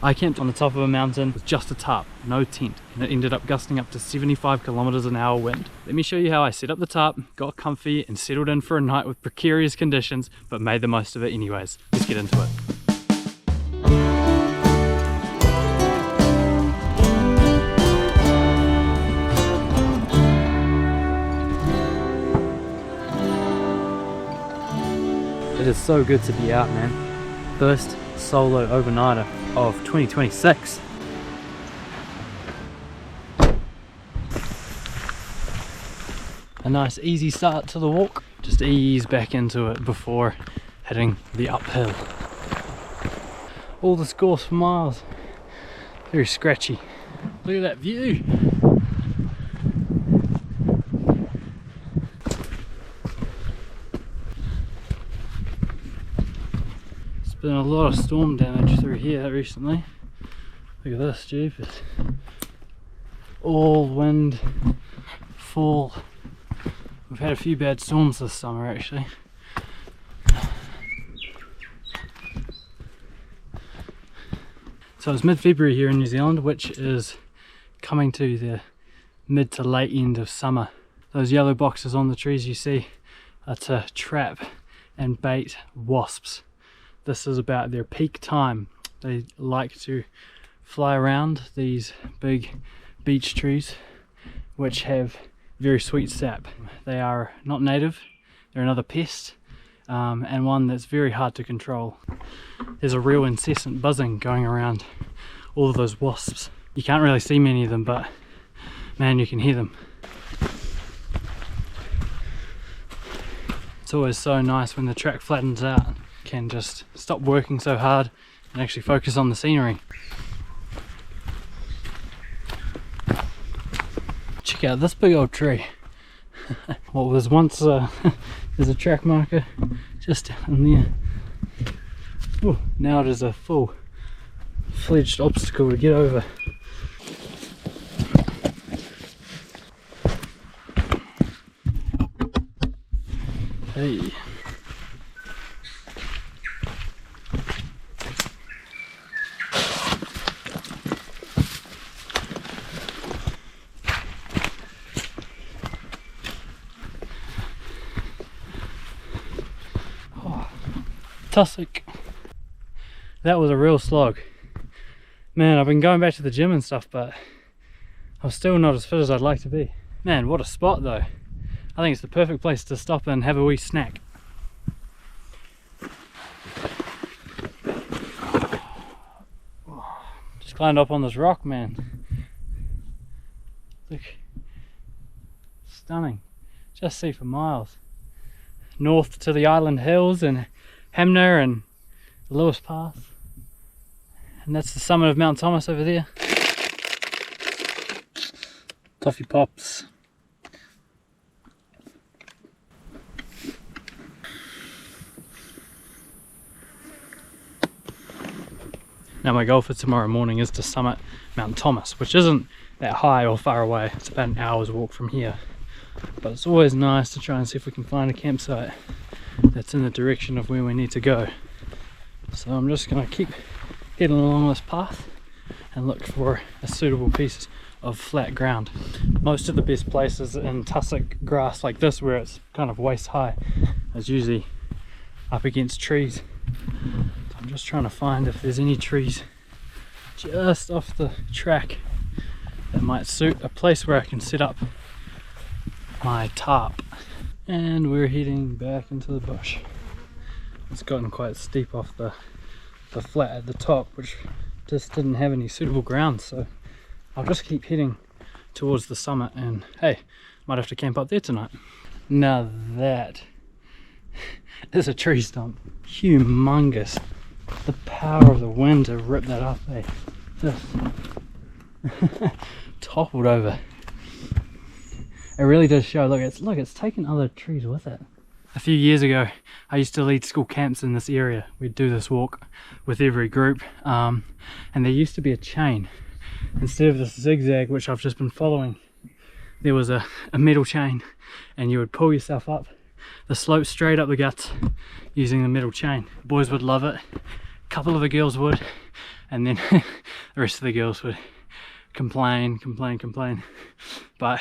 I camped on the top of a mountain with just a tarp, no tent, and it ended up gusting up to 75 kilometers an hour wind. Let me show you how I set up the tarp, got comfy and settled in for a night with precarious conditions, but made the most of it anyways. Let's get into it. It is so good to be out, man. First solo overnighter of 2026. A nice easy start to the walk. Just ease back into it before hitting the uphill. All this gorse for miles. Very scratchy. Look at that view. Been a lot of storm damage through here recently. Look at this, jeepers. All wind, fall. We've had a few bad storms this summer actually. So it's mid-February here in New Zealand, which is coming to the mid to late end of summer. Those yellow boxes on the trees you see are to trap and bait wasps. This is about their peak time. They like to fly around these big beech trees which have very sweet sap. They are not native, they're another pest, and one that's very hard to control. There's a real incessant buzzing going around all of those wasps. You can't really see many of them, but man, you can hear them. It's always so nice when the track flattens out. Can just stop working so hard and actually focus on the scenery. Check out this big old tree. What was once there's a track marker just down there. Ooh, now it is a full-fledged obstacle to get over. Hey. Tussock. That was a real slog. Man, I've been going back to the gym and stuff, but I'm still not as fit as I'd like to be. Man, what a spot though. I think it's the perfect place to stop and have a wee snack. Just climbed up on this rock, man. Look. Stunning. Just see for miles. North to the Island Hills and Hamner and Lewis Pass, and that's the summit of Mount Thomas over there. Toffee pops. Now my goal for tomorrow morning is to summit Mount Thomas, which isn't that high or far away. It's about an hour's walk from here, but it's always nice to try and see if we can find a campsite that's in the direction of where we need to go. So I'm just going to keep heading along this path and look for a suitable piece of flat ground. Most of the best places in tussock grass like this, where it's kind of waist high, is usually up against trees. So I'm just trying to find if there's any trees just off the track that might suit a place where I can set up my tarp. And we're heading back into the bush. It's gotten quite steep off the flat at the top, which just didn't have any suitable ground, so I'll just keep heading towards the summit, and hey, might have to camp up there tonight. Now that is a tree stump. Humongous. The power of the wind to rip that up, eh? Just toppled over. It really does show. Look, it's taken other trees with it. A few years ago, I used to lead school camps in this area. We'd do this walk with every group, and there used to be a chain. Instead of this zigzag, which I've just been following, there was a metal chain, and you would pull yourself up the slope straight up the guts using the metal chain. The boys would love it. A couple of the girls would. and then the rest of the girls would complain, but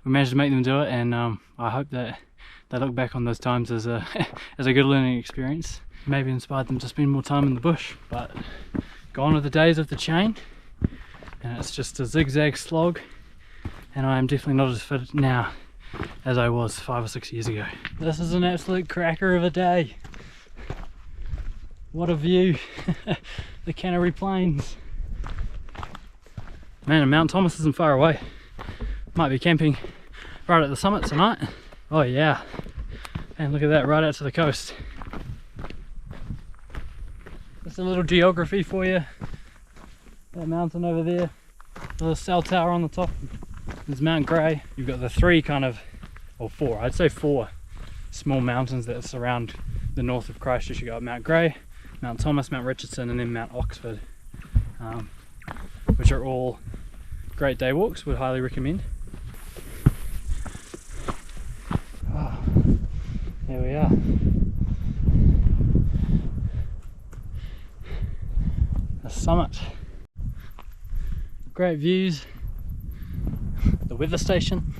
we managed to make them do it, and I hope that they look back on those times as a as a good learning experience. Maybe inspired them to spend more time in the bush. But gone are the days of the chain, and it's just a zigzag slog, and I am definitely not as fit now as I was 5 or 6 years ago. This is an absolute cracker of a day. What a view. The Canary Plains. Man, Mount Thomas isn't far away. Might be camping right at the summit tonight. Oh yeah, and look at that, right out to the coast. Just a little geography for you. That mountain over there, the cell tower on the top, there's Mount Grey. You've got the three kind of, or four, I'd say four small mountains that surround the north of Christchurch. You got Mount Grey, Mount Thomas, Mount Richardson, and then Mount Oxford, which are all great day walks, would highly recommend. Oh, there we are. The summit. Great views. The weather station.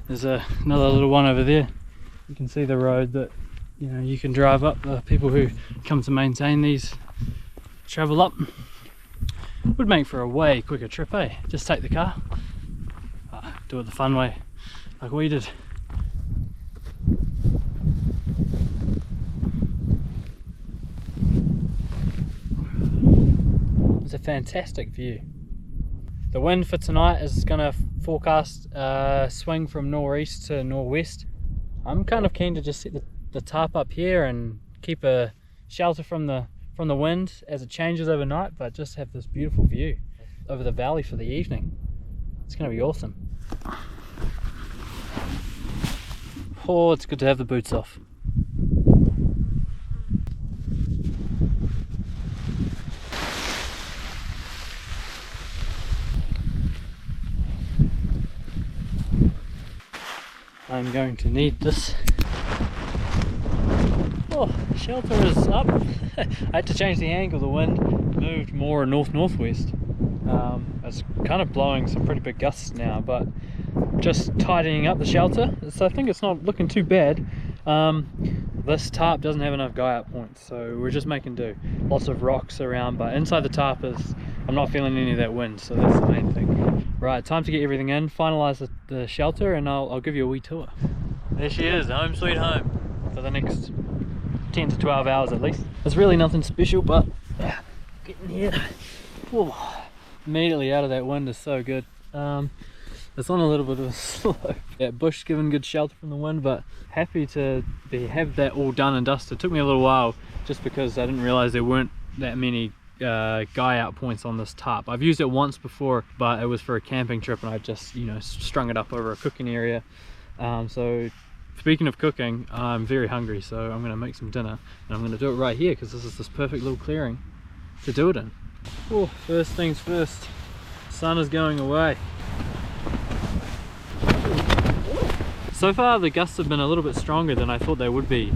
There's another little one over there. You can see the road that you can drive up. The people who come to maintain these travel up. Would make for a way quicker trip, eh? Just take the car, do it the fun way, like we did. It's a fantastic view. The wind for tonight is going to forecast swing from northeast to northwest. I'm kind of keen to just set the tarp up here and keep a shelter from the wind as it changes overnight, but just have this beautiful view over the valley for the evening. It's going to be awesome. Oh, it's good to have the boots off. I'm going to need this. Oh, shelter is up. I had to change the angle. The wind moved more north-northwest. It's kind of blowing some pretty big gusts now, but just tidying up the shelter. So I think it's not looking too bad. This tarp doesn't have enough guy out points, so we're just making do. Lots of rocks around, but inside the tarp I'm not feeling any of that wind, so that's the main thing. Right, time to get everything in, finalise the shelter, and I'll give you a wee tour. There she is, home sweet home, for the next 10 to 12 hours at least. It's really nothing special, but getting here, whoa, immediately out of that wind is so good. It's on a little bit of a slope. Yeah, bush giving good shelter from the wind, but happy to have that all done and dusted. It took me a little while just because I didn't realise there weren't that many guy out points on this tarp. I've used it once before, but it was for a camping trip and I just strung it up over a cooking area. So speaking of cooking, I'm very hungry, so I'm going to make some dinner, and I'm going to do it right here because this is this perfect little clearing to do it in. Oh, first things first, sun is going away. So far the gusts have been a little bit stronger than I thought they would be,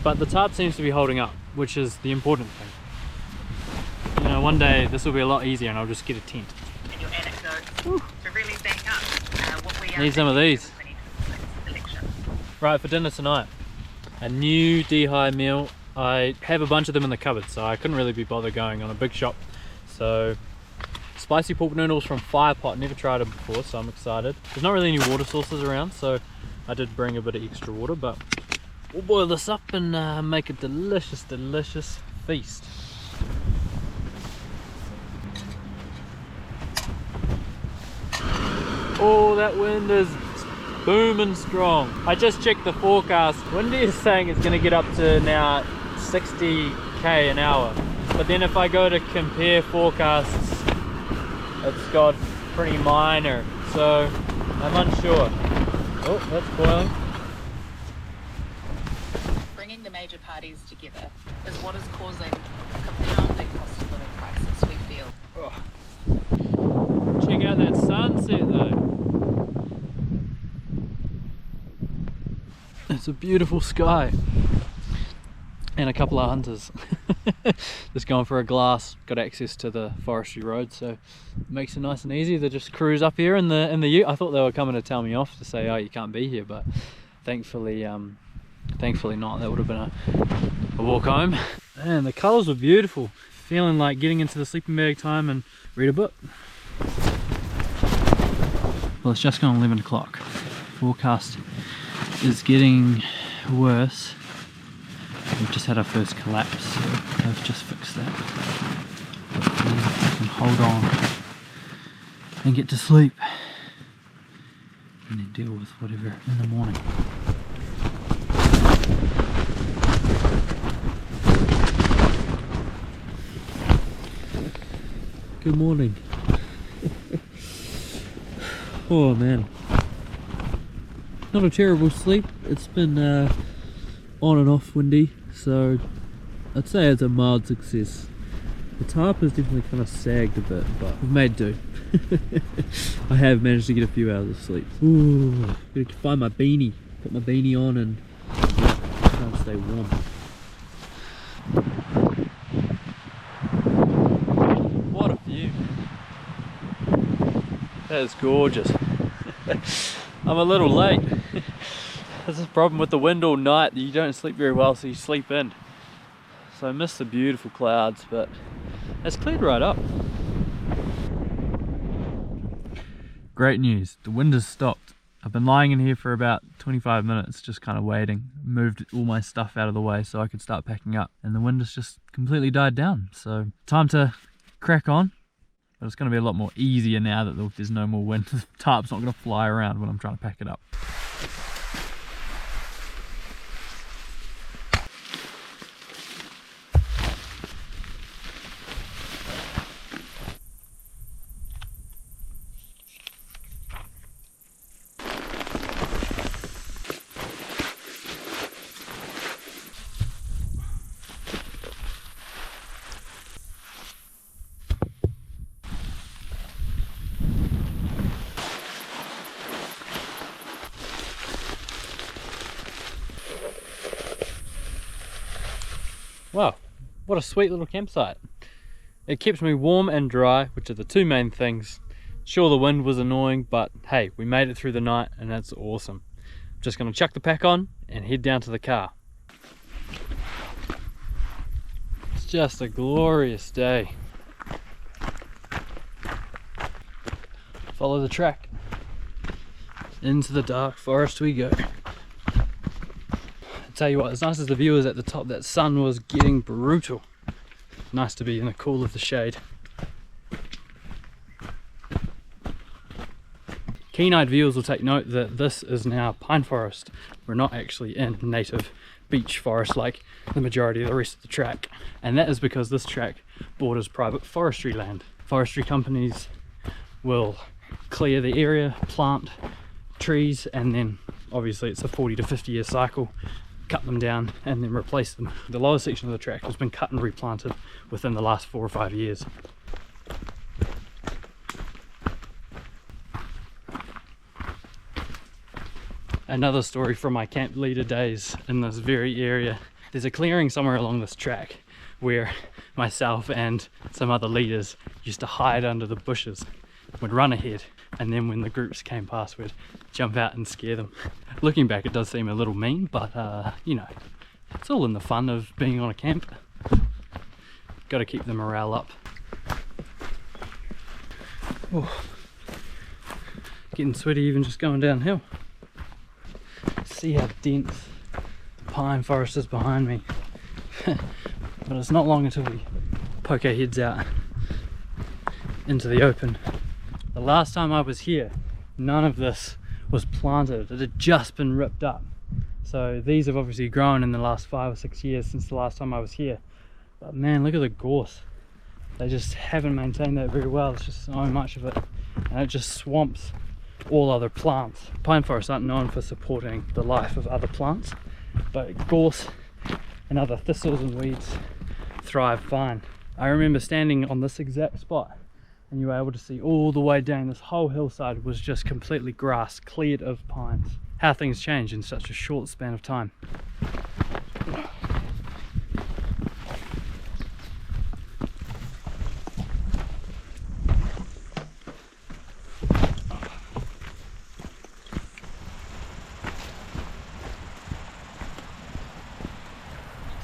but the tarp seems to be holding up, which is the important thing. One day this will be a lot easier and I'll just get a tent. And your anecdotes to really back up what we are. Need some of these. Right, for dinner tonight, a new Dehi meal. I have a bunch of them in the cupboard, so I couldn't really be bothered going on a big shop. So spicy pork noodles from Fire Pot, never tried them before, so I'm excited. There's not really any water sources around, so I did bring a bit of extra water, but we'll boil this up and make a delicious feast. Oh, that wind is booming strong. I just checked the forecast. Windy is saying it's going to get up to now 60k an hour, but then if I go to compare forecasts, it's got pretty minor, so I'm unsure. Oh, that's boiling. Bringing the major parties together is what is causing compounding cost of living crisis, we feel. Oh. Check out that sunset though. It's a beautiful sky. and a couple of hunters. Just going for a glass. Got access to the forestry road, so it makes it nice and easy to just cruise up here in the ute. I thought they were coming to tell me off to say, oh, you can't be here, but thankfully not. That would have been a walk home. And the colours were beautiful. Feeling like getting into the sleeping bag time and read a book. Well, it's just gone 11 o'clock. Forecast is getting worse. We've just had our first collapse, so I've just fixed that. Hopefully I can hold on and get to sleep and then deal with whatever in the morning. Good morning. Oh man, not a terrible sleep. It's been on and off windy, so I'd say it's a mild success. The tarp has definitely kind of sagged a bit, but we've made do. I have managed to get a few hours of sleep. Ooh, gotta find my beanie, put my beanie on and try and stay warm. What a view. That is gorgeous. I'm a little late. This is the problem with the wind all night. You don't sleep very well, so you sleep in. So I miss the beautiful clouds, but it's cleared right up. Great news, the wind has stopped. I've been lying in here for about 25 minutes, just kind of waiting. Moved all my stuff out of the way so I could start packing up, and the wind has just completely died down. So time to crack on. But it's going to be a lot more easier now that there's no more wind. The tarp's not going to fly around when I'm trying to pack it up. Wow, what a sweet little campsite. It keeps me warm and dry, which are the two main things. Sure, the wind was annoying, but hey, we made it through the night and that's awesome. I'm just gonna chuck the pack on and head down to the car. It's just a glorious day. Follow the track. Into the dark forest we go. Tell you what, as nice as the view is at the top, that sun was getting brutal. Nice to be in the cool of the shade. Keen-eyed viewers will take note that this is now pine forest. We're not actually in native beech forest like the majority of the rest of the track. And that is because this track borders private forestry land. Forestry companies will clear the area, plant trees, and then obviously it's a 40 to 50 year cycle. Cut them down and then replace them. The lower section of the track has been cut and replanted within the last 4 or 5 years. Another story from my camp leader days in this very area. There's a clearing somewhere along this track where myself and some other leaders used to hide under the bushes. We'd run ahead, and then when the groups came past we'd jump out and scare them. Looking back it does seem a little mean, but you know, it's all in the fun of being on a camp. Got to keep the morale up. Oh, getting sweaty even just going downhill. See how dense the pine forest is behind me. But it's not long until we poke our heads out into the open. The last time I was here, none of this was planted. It had just been ripped up. So these have obviously grown in the last 5 or 6 years since the last time I was here. But man, look at the gorse. They just haven't maintained that very well. There's just so much of it. And it just swamps all other plants. Pine forests aren't known for supporting the life of other plants, but gorse and other thistles and weeds thrive fine. I remember standing on this exact spot and you were able to see all the way down. This whole hillside was just completely grass, cleared of pines. How things change in such a short span of time.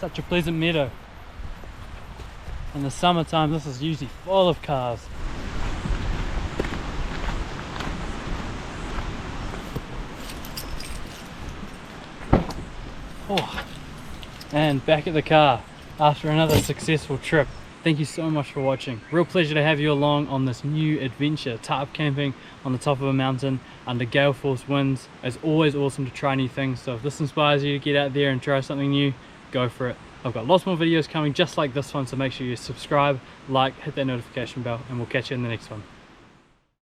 Such a pleasant meadow. In the summertime this is usually full of cars. Oh. And back at the car after another successful trip. Thank you so much for watching. Real pleasure to have you along on this new adventure, tarp camping on the top of a mountain under gale force winds. It's always awesome to try new things, so if this inspires you to get out there and try something new, go for it. I've got lots more videos coming just like this one, so make sure you subscribe, like, hit that notification bell, and we'll catch you in the next one.